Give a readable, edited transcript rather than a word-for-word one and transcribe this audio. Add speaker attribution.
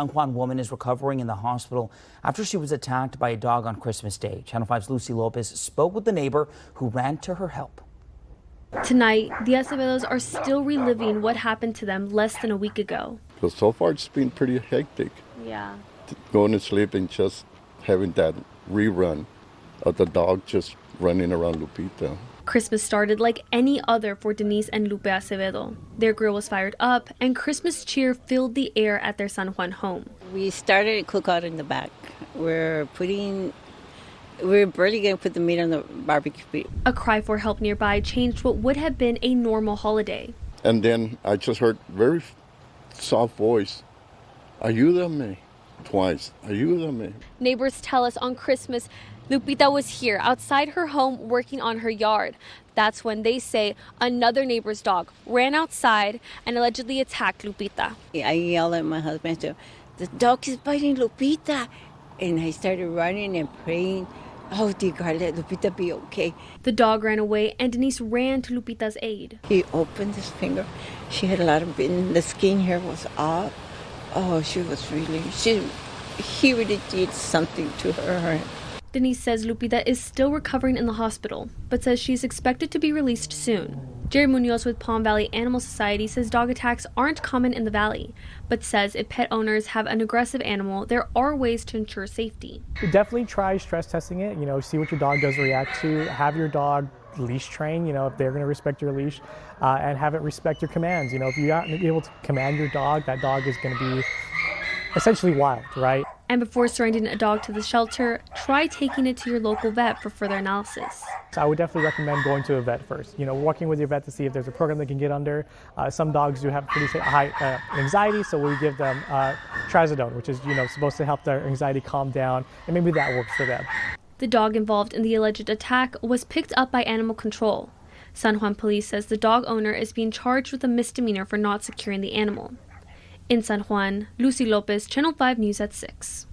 Speaker 1: A Juan woman is recovering in the hospital after she was attacked by a dog on Christmas Day. Channel 5's Lucy Lopez spoke with the neighbor who ran to her help.
Speaker 2: Tonight, the Acevedos are still reliving what happened to them less than a week ago.
Speaker 3: But so far, it's been pretty hectic.
Speaker 2: Yeah.
Speaker 3: Going to sleep and just having that rerun of the dog just running around Lupita.
Speaker 2: Christmas started like any other for Denise and Lupe Acevedo. Their grill was fired up, and Christmas cheer filled the air at their San Juan home.
Speaker 4: We started a cookout in the back. We're barely going to put the meat on the barbecue pit.
Speaker 2: A cry for help nearby changed what would have been a normal holiday.
Speaker 3: And then I just heard very soft voice, "Ayúdame," twice. "Ayúdame."
Speaker 2: Neighbors tell us on Christmas, Lupita was here outside her home working on her yard. That's when they say another neighbor's dog ran outside and allegedly attacked Lupita.
Speaker 4: I yelled at my husband, so, "The dog is biting Lupita." And I started running and praying, "Oh, dear God, let Lupita be okay."
Speaker 2: The dog ran away and Denise ran to Lupita's aid.
Speaker 4: He opened his finger. She had a lot of bitten. The skin here was off. Oh, he really did something to her.
Speaker 2: Denise says Lupita is still recovering in the hospital, but says she's expected to be released soon. Jerry Munoz with Palm Valley Animal Society says dog attacks aren't common in the valley, but says if pet owners have an aggressive animal, there are ways to ensure safety.
Speaker 5: Definitely try stress testing it, see what your dog does react to. Have your dog leash train, if they're going to respect your leash, and have it respect your commands. If you're not able to command your dog, that dog is going to be essentially wild, right?
Speaker 2: And before surrendering a dog to the shelter, try taking it to your local vet for further analysis.
Speaker 5: So I would definitely recommend going to a vet first. Working with your vet to see if there's a program they can get under. Some dogs do have pretty high anxiety, so we give them trazodone, which is supposed to help their anxiety calm down, and maybe that works for them.
Speaker 2: The dog involved in the alleged attack was picked up by animal control. San Juan police says the dog owner is being charged with a misdemeanor for not securing the animal. In San Juan, Lucy Lopez, Channel 5 News at 6.